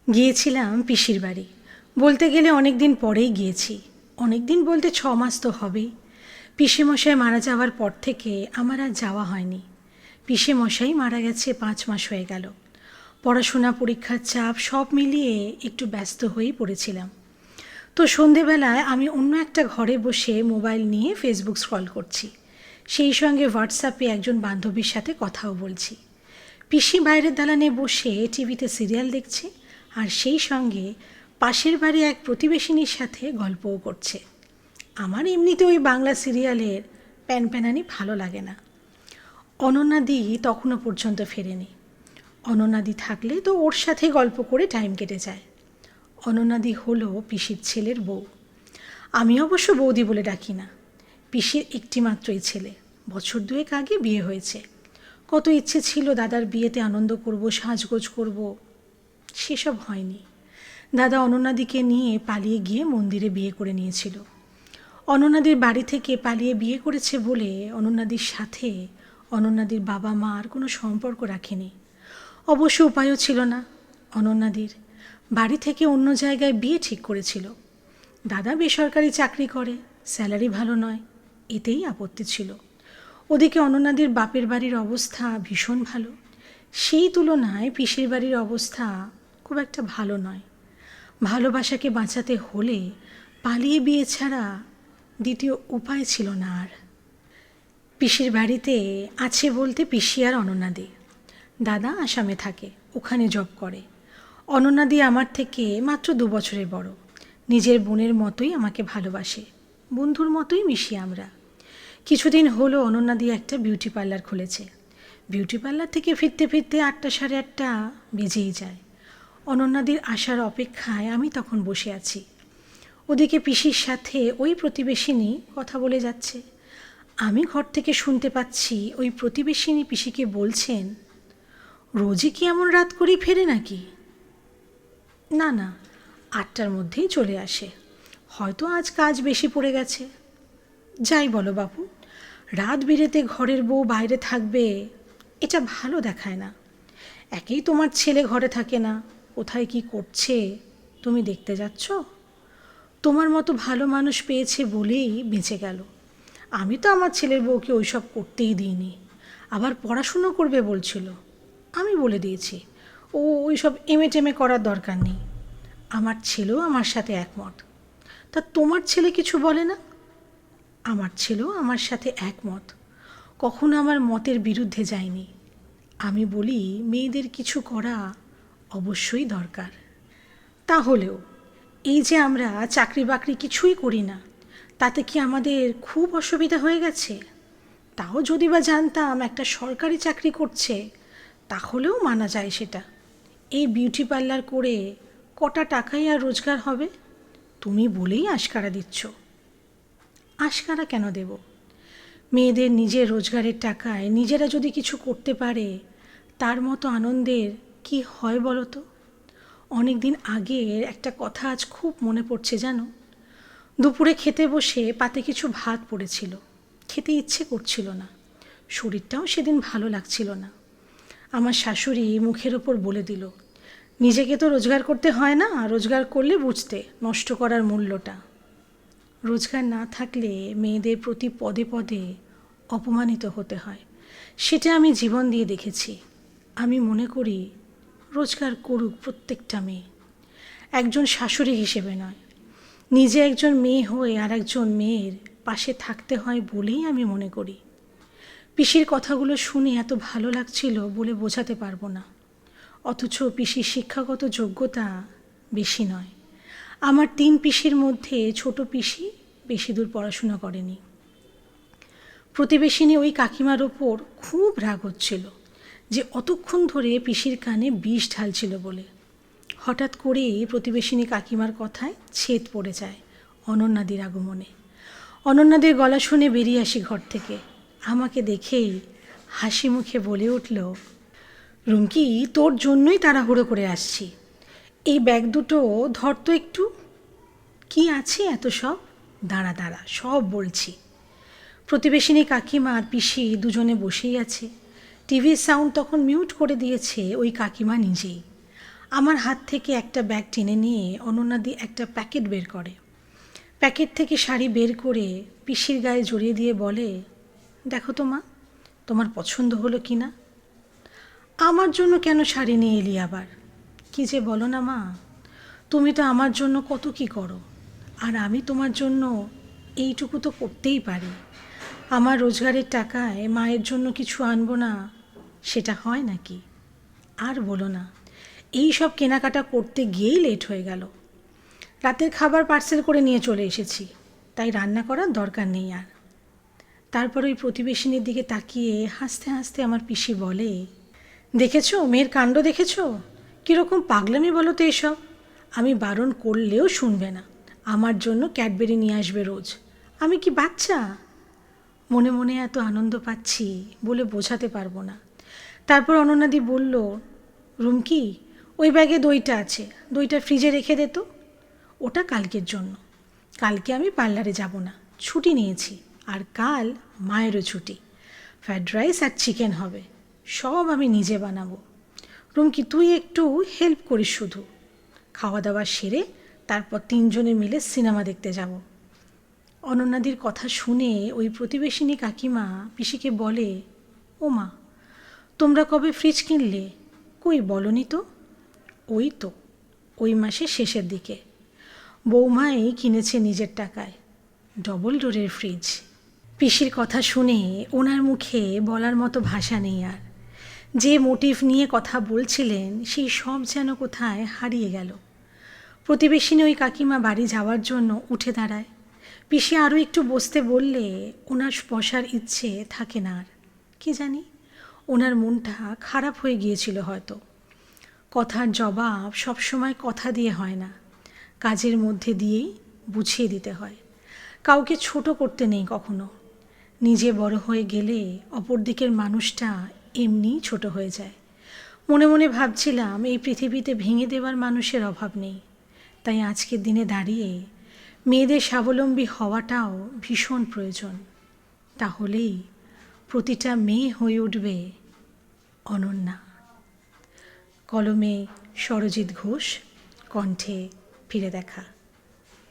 গিয়েছিলাম পিসির বাড়ি। বলতে গেলে অনেক দিন পরেই গিয়েছি। অনেক দিন বলতে 6 মাস তো হবেই। পিসেমশাই মারা যাওয়ার পর থেকে আমার আর যাওয়া হয়নি। পিসেমশাই মারা গেছে 5 মাস হয়ে গেল। পড়াশোনা, পরীক্ষার চাপ সব মিলিয়ে একটু ব্যস্ত হয়েই পড়েছিলাম। তো সন্ধেবেলায় আমি অন্য একটা ঘরে বসে মোবাইল নিয়ে ফেসবুক স্ক্রল করছি। সেই সঙ্গে হোয়াটসঅ্যাপে একজন বান্ধবীর সাথে কথাও বলছি। পিসি বাইরের দালানে বসে টিভিতে সিরিয়াল দেখছে, আর সেই সঙ্গে পাশের বাড়ি এক প্রতিবেশিনীর সাথে গল্পও করছে। আমার এমনিতে ওই বাংলা সিরিয়ালের প্যানপ্যানানি ভালো লাগে না। অনন্যাদি তখনও পর্যন্ত ফেরেনি। অনন্যাদি থাকলে তো ওর সাথে গল্প করে টাইম কেটে যায়। অনন্যাদি হলো পিসির ছেলের বউ। আমি অবশ্য বৌদি বলে ডাকি না। পিসির একটি মাত্রই ছেলে, বছর 2 আগে বিয়ে হয়েছে। কত ইচ্ছে ছিল দাদার বিয়েতে আনন্দ করব, সাজগোজ করব, সেসব হয়নি। দাদা অনন্যাদিকে নিয়ে পালিয়ে গিয়ে মন্দিরে বিয়ে করে নিয়েছিল। অনন্যাদির বাড়ি থেকে পালিয়ে বিয়ে করেছে বলে অনন্যাদির সাথে অনন্যাদির বাবা মা আর কোনো সম্পর্ক রাখেনি। অবশ্য উপায়ও ছিল না। অনন্যাদির বাড়ি থেকে অন্য জায়গায় বিয়ে ঠিক করেছিল। দাদা বেসরকারি চাকরি করে, স্যালারি ভালো নয়, এতেই আপত্তি ছিল। ওদিকে অনন্যাদির বাপের বাড়ির অবস্থা ভীষণ ভালো। সেই তুলনায় পিসির বাড়ির অবস্থা খুব একটা ভালো নয়। ভালোবাসাকে বাঁচাতে হলে পালিয়ে বিয়ে ছাড়া দ্বিতীয় উপায় ছিল না আর। পিসির বাড়িতে আছে বলতে পিসি আর অনন্যাদি। দাদা আসামে থাকে, ওখানে জব করে। অনন্যাদি আমার থেকে মাত্র 2 বছরের বড়। নিজের বোনের মতোই আমাকে ভালোবাসে, বন্ধুর মতোই মিশি আমরা। কিছুদিন হলো অনন্যাদি একটা বিউটি পার্লার খুলেছে। বিউটি পার্লার থেকে ফিরতে ফিরতে 8টা সাড়ে 8টা বেজেই যায়। অনন্যাদির আসার অপেক্ষায় আমি তখন বসে আছি। ওদিকে পিসির সাথে ওই প্রতিবেশিনী কথা বলে যাচ্ছে। আমি ঘর থেকে শুনতে পাচ্ছি ওই প্রতিবেশিনী পিসিকে বলছেন, রোজই কি এমন রাত করেই ফেরে নাকি? না না, 8টার মধ্যেই চলে আসে। হয়তো আজ কাজ বেশি পড়ে গেছে। যাই বলো বাপু, রাত বিরেতে ঘরের বউ বাইরে থাকবে, এটা ভালো দেখায় না। একেই তোমার ছেলে ঘরে থাকে না, কোথায় কি করছে তুমি দেখতে যাচ্ছ? তোমার মতো ভালো মানুষ পেয়েছে বলেই বেঁচে গেল। আমি তো আমার ছেলের বউকে ওইসব করতেই দিইনি। আবার পড়াশুনো করবে বলছিল। আমি বলে দিয়েছি ও ওইসব এমএ টেমে করার দরকার নেই। আমার ছেলেও আমার সাথে একমত। তা তোমার ছেলে কিছু বলে না? আমার ছেলেও আমার সাথে একমত, কখনো আমার মতের বিরুদ্ধে যায়নি। আমি বলি মেয়েদের কিছু করা অবশ্যই দরকার। তাহলেও এই যে আমরা চাকরি বাকরি কিছুই করি না, তাতে কি আমাদের খুব অসুবিধা হয়ে গেছে? তাও যদি বা জানতাম একটা সরকারি চাকরি করছে, তাহলেও মানা যায় সেটা। এই বিউটি পার্লার করে কটা টাকাই আর রোজগার হবে? তুমি বলেই আশকারা দিচ্ছ। আশকারা কেন দেব? মেয়েদের নিজের রোজগারের টাকায় নিজেরা যদি কিছু করতে পারে, তার মতো আনন্দের কি হয় বলো তো? অনেক দিন আগের একটা কথা আজ খুব মনে পড়ছে জানো। দুপুরে খেতে বসে পাতে কিছু ভাত পড়েছিল, খেতে ইচ্ছে করছিল না। শরীরটাও সেদিন ভালো লাগছিল না। আমার শাশুড়ি মুখের ওপর বলে দিল, নিজেকে তো রোজগার করতে হয় না, রোজগার করলে বুঝতে নষ্ট করার মূল্যটা। রোজগার না থাকলে মেয়েদের প্রতি পদে পদে অপমানিত হতে হয়, সেটা আমি জীবন দিয়ে দেখেছি। আমি মনে করি রোজগার করুক প্রত্যেকটা মেয়ে, একজন শাশুড়ি হিসেবে নয়। নিজে একজন মেয়ে হয়ে আর একজন মেয়ের পাশে থাকতে হয় বলেই আমি মনে করি। পিসির কথাগুলো শুনে এত ভালো লাগছিল বলে বোঝাতে পারবো না। অথচ পিসির শিক্ষাগত যোগ্যতা বেশি নয়। আমার 3 পিসির মধ্যে ছোট পিসি বেশি দূর পড়াশোনা করেনি। প্রতিবেশিনী ওই কাকিমার ওপর খুব রাগ হচ্ছিল যে অতক্ষণ ধরে পিসির কানে বিষ ঢালছিল বলে। হঠাৎ করেই প্রতিবেশিনী কাকিমার কথায় ছেদ পড়ে যায় অনন্যাদির আগমনে। অনন্যাদির গলা শুনে বেরিয়ে আসি ঘর থেকে। আমাকে দেখেই হাসি মুখে বলে উঠল, রুমকি, তোর জন্যই তাড়াহুড়ো করে আসছি। এই ব্যাগ দুটো ধর তো একটু। কি আছে এত সব? দাঁড়া দাঁড়া, সব বলছি। প্রতিবেশিনী কাকিমা আর পিসি দুজনে বসেই আছে। টিভির সাউন্ড তখন মিউট করে দিয়েছে ওই কাকিমা নিজেই। আমার হাত থেকে একটা ব্যাগ টেনে নিয়ে অনন্যাদি একটা প্যাকেট বের করে। প্যাকেট থেকে শাড়ি বের করে পিসির গায়ে জড়িয়ে দিয়ে বলে, দেখো তো মা, তোমার পছন্দ হলো কি না? আমার জন্য কেন শাড়ি নিয়ে এলি আবার? কি যে বলো না মা, তুমি তো আমার জন্য কত কি করো, আর আমি তোমার জন্য এইটুকু তো করতেই পারি। আমার রোজগারের টাকায় মায়ের জন্য কিছু আনবো না, সেটা হয় নাকি? আর বলো না, এই সব কেনাকাটা করতে গিয়েই লেট হয়ে গেল। রাতের খাবার পার্সেল করে নিয়ে চলে এসেছি, তাই রান্না করার দরকার নেই আর। তারপর ওই প্রতিবেশিনীর দিকে তাকিয়ে হাসতে হাসতে আমার পিসি বলে, দেখেছো মেয়ের কাণ্ড, দেখেছো কীরকম পাগলামি বলো তো এসব? আমি বারণ করলেও শুনবে না, আমার জন্য ক্যাডবেরি নিয়ে আসবে রোজ। আমি কি বাচ্চা? মনে মনে এত আনন্দ পাচ্ছি বলে বোঝাতে পারবো না। তারপর অনন্যাদি বলল, রুমকি, ওই ব্যাগে দইটা আছে, দইটা ফ্রিজে রেখে দে তো। ওটা কালকের জন্য, কালকে আমি পার্লারে যাব না, ছুটি নিয়েছি, আর কাল মায়েরও ছুটি। ফ্রায়েড রাইস আর চিকেন হবে, সব আমি নিজে বানাবো। রুমকি, তুই একটু হেল্প করিস শুধু। খাওয়া দাওয়া সেরে তারপর তিনজনে মিলে সিনেমা দেখতে যাব। অনন্যাদির কথা শুনে ওই প্রতিবেশিনী কাকিমা পিসিকে বলে, ও মা, তোমরা কবে ফ্রিজ কিনলে? কই বলনি তো। ওই তো ওই মাসের শেষের দিকে বৌমাই কিনেছে নিজের টাকায়, ডবল ডোরের ফ্রিজ। পিসির কথা শুনে ওনার মুখে বলার মতো ভাষা নেই আর। যে মোটিভ নিয়ে কথা বলছিলেন সেই সব যেন কোথায় হারিয়ে গেল। প্রতিবেশিনী ওই কাকিমা বাড়ি যাওয়ার জন্য উঠে দাঁড়ায়। পিসি আরও একটু বসতে বললে ওনার বসার ইচ্ছে থাকে না আর। কি জানি, ওনার মনটা খারাপ হয়ে গিয়েছিল হয়তো। কথার জবাব সবসময় কথা দিয়ে হয় না, কাজের মধ্যে দিয়েই বুঝিয়ে দিতে হয়। কাউকে ছোট করতে নেই কখনো। নিজে বড় হয়ে গেলে অপর দিকের মানুষটা এমনিই ছোট হয়ে যায়। মনে মনে ভাবছিলাম এই পৃথিবীতে ভেঙে দেওয়ার মানুষের অভাব নেই। তাই আজকের দিনে দাঁড়িয়ে মেয়েদের স্বাবলম্বী হওয়াটাও ভীষণ প্রয়োজন। তাহলেই প্রতিটা মেয়ে হয়ে উঠবে অনন্যা। কলমে সরজিৎ ঘোষ, কণ্ঠে ফিরে দেখা।